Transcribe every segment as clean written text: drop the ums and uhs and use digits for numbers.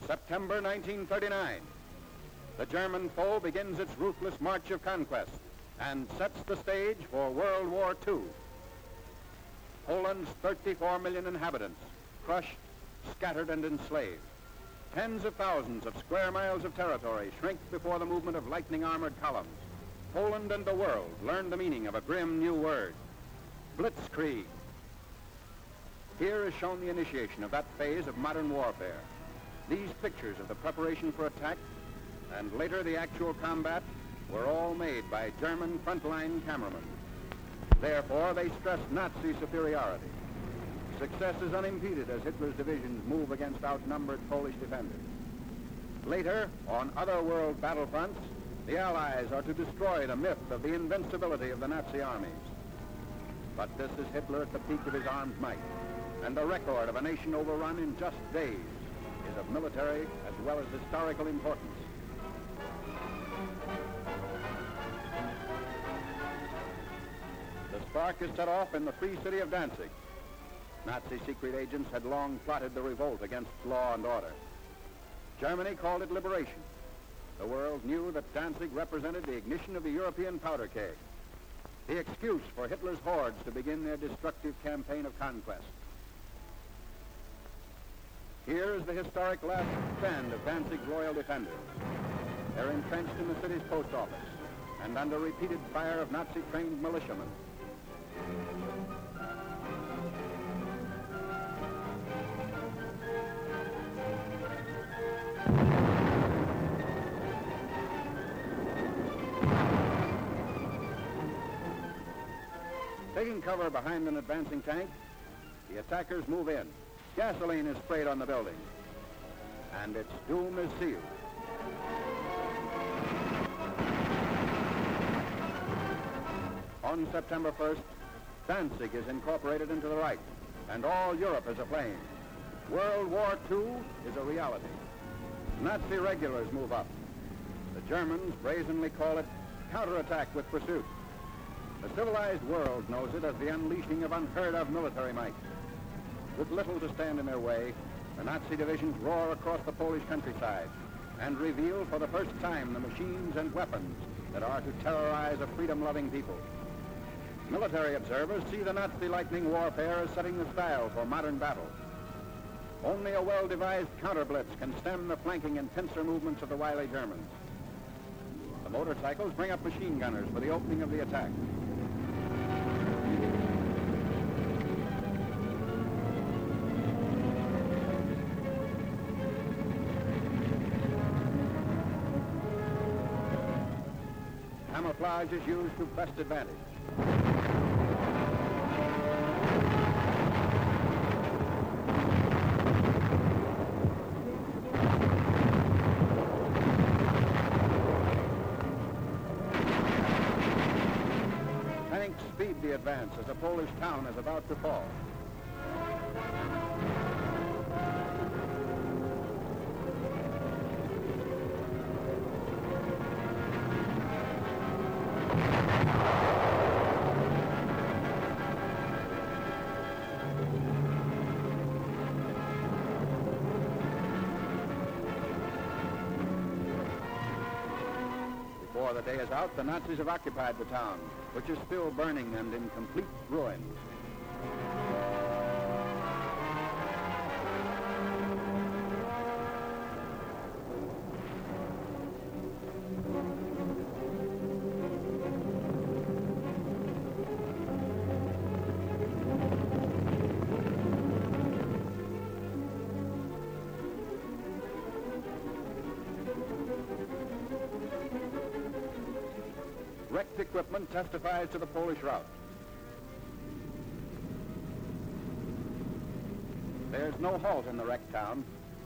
September 1939. The German foe begins its ruthless march of conquest and sets the stage for World War II. Poland's 34 million inhabitants, crushed, scattered, and enslaved. Tens of thousands of square miles of territory shrink before the movement of lightning-armored columns. Poland and the world learn the meaning of a grim new word, blitzkrieg. Here is shown the initiation of that phase of modern warfare. These pictures of the preparation for attack and later the actual combat were all made by German frontline cameramen. Therefore, they stress Nazi superiority. Success is unimpeded as Hitler's divisions move against outnumbered Polish defenders. Later, on other world battlefronts, the Allies are to destroy the myth of the invincibility of the Nazi armies. But this is Hitler at the peak of his armed might, and the record of a nation overrun in just days is of military as well as historical importance. The spark is set off in the free city of Danzig. Nazi secret agents had long plotted the revolt against law and order. Germany called it liberation. The world knew that Danzig represented the ignition of the European powder keg, the excuse for Hitler's hordes to begin their destructive campaign of conquest. Here is the historic last stand of Danzig's loyal defenders. They're entrenched in the city's post office and under repeated fire of Nazi-trained militiamen. Taking cover behind an advancing tank, the attackers move in. Gasoline is sprayed on the building, and its doom is sealed. On September 1st, Danzig is incorporated into the Reich, and all Europe is aflame. World War II is a reality. Nazi regulars move up. The Germans brazenly call it counterattack with pursuit. The civilized world knows it as the unleashing of unheard-of military might. With little to stand in their way, the Nazi divisions roar across the Polish countryside and reveal for the first time the machines and weapons that are to terrorize a freedom-loving people. Military observers see the Nazi lightning warfare as setting the style for modern battle. Only a well-devised counter-blitz can stem the flanking and pincer movements of the wily Germans. The motorcycles bring up machine gunners for the opening of the attack. Camouflage is used to best advantage. Tanks speed the advance as a Polish town is about to fall. Before the day is out, the Nazis have occupied the town, which is still burning and in complete ruin. Wrecked equipment testifies to the Polish rout. There's no halt in the wrecked town.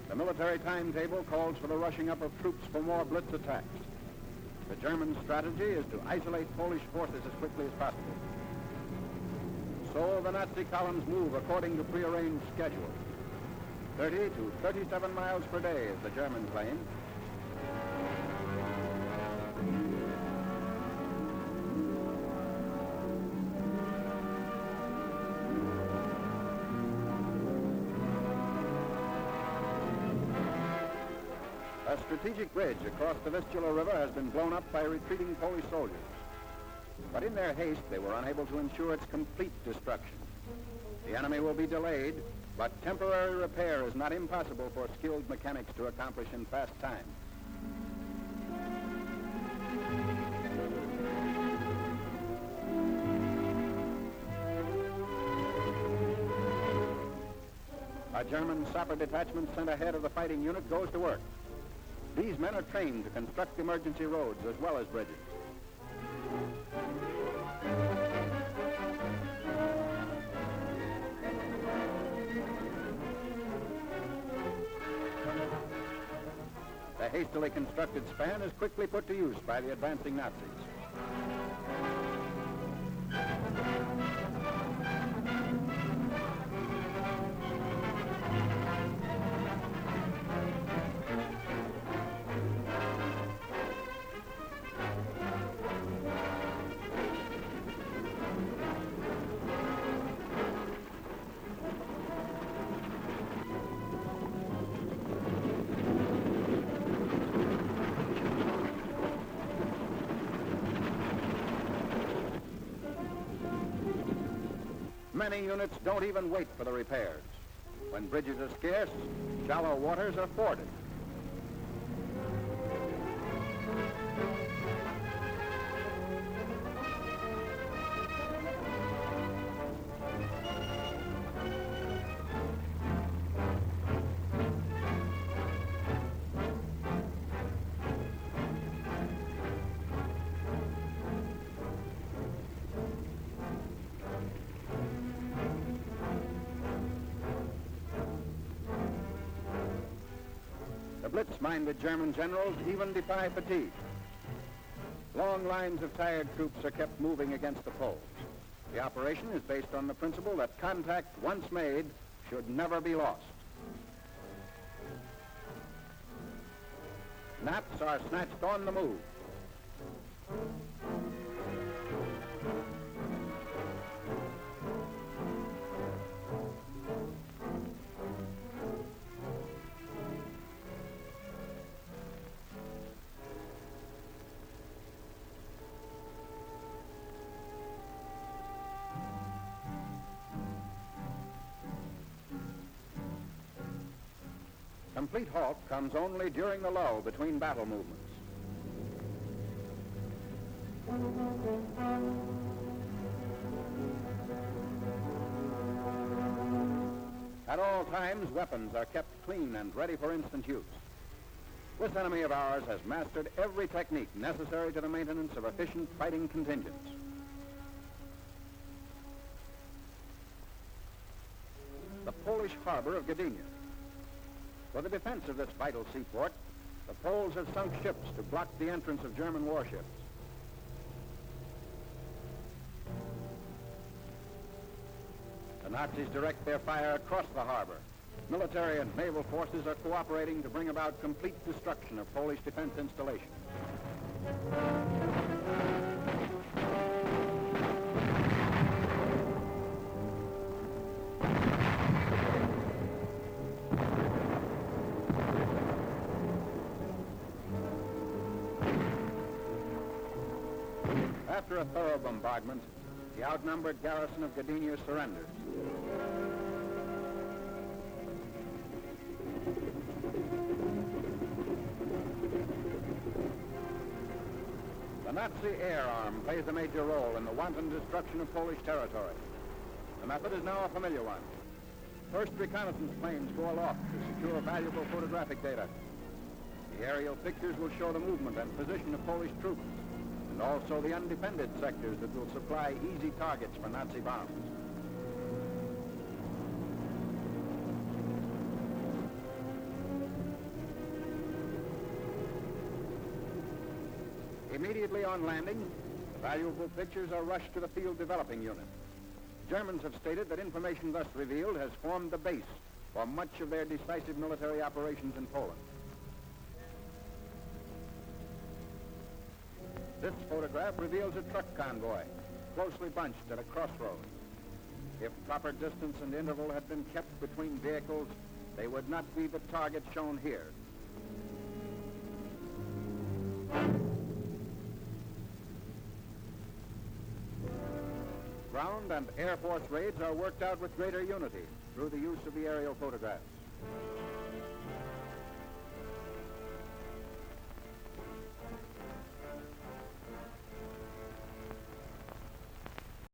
The military timetable calls for the rushing up of troops for more blitz attacks. The German strategy is to isolate Polish forces as quickly as possible. So the Nazi columns move according to prearranged schedule. 30 to 37 miles per day is the German claim. A strategic bridge across the Vistula River has been blown up by retreating Polish soldiers. But in their haste, they were unable to ensure its complete destruction. The enemy will be delayed, but temporary repair is not impossible for skilled mechanics to accomplish in fast time. A German sapper detachment sent ahead of the fighting unit goes to work. These men are trained to construct emergency roads as well as bridges. The hastily constructed span is quickly put to use by the advancing Nazis. Many units don't even wait for the repairs. When bridges are scarce, shallow waters are forded. Blitz-minded German generals even defy fatigue. Long lines of tired troops are kept moving against the Poles. The operation is based on the principle that contact once made should never be lost. Naps are snatched on the move. Complete halt comes only during the lull between battle movements. At all times, weapons are kept clean and ready for instant use. This enemy of ours has mastered every technique necessary to the maintenance of efficient fighting contingents. The Polish harbor of Gdynia. For the defense of this vital seaport, the Poles have sunk ships to block the entrance of German warships. The Nazis direct their fire across the harbor. Military and naval forces are cooperating to bring about complete destruction of Polish defense installations. After a thorough bombardment, the outnumbered garrison of Gdynia surrenders. The Nazi air arm plays a major role in the wanton destruction of Polish territory. The method is now a familiar one. First reconnaissance planes go aloft to secure valuable photographic data. The aerial pictures will show the movement and position of Polish troops, and also the undefended sectors that will supply easy targets for Nazi bombs. Immediately on landing, the valuable pictures are rushed to the field developing unit. Germans have stated that information thus revealed has formed the base for much of their decisive military operations in Poland. This photograph reveals a truck convoy, closely bunched at a crossroads. If proper distance and interval had been kept between vehicles, they would not be the target shown here. Ground and Air Force raids are worked out with greater unity through the use of the aerial photographs.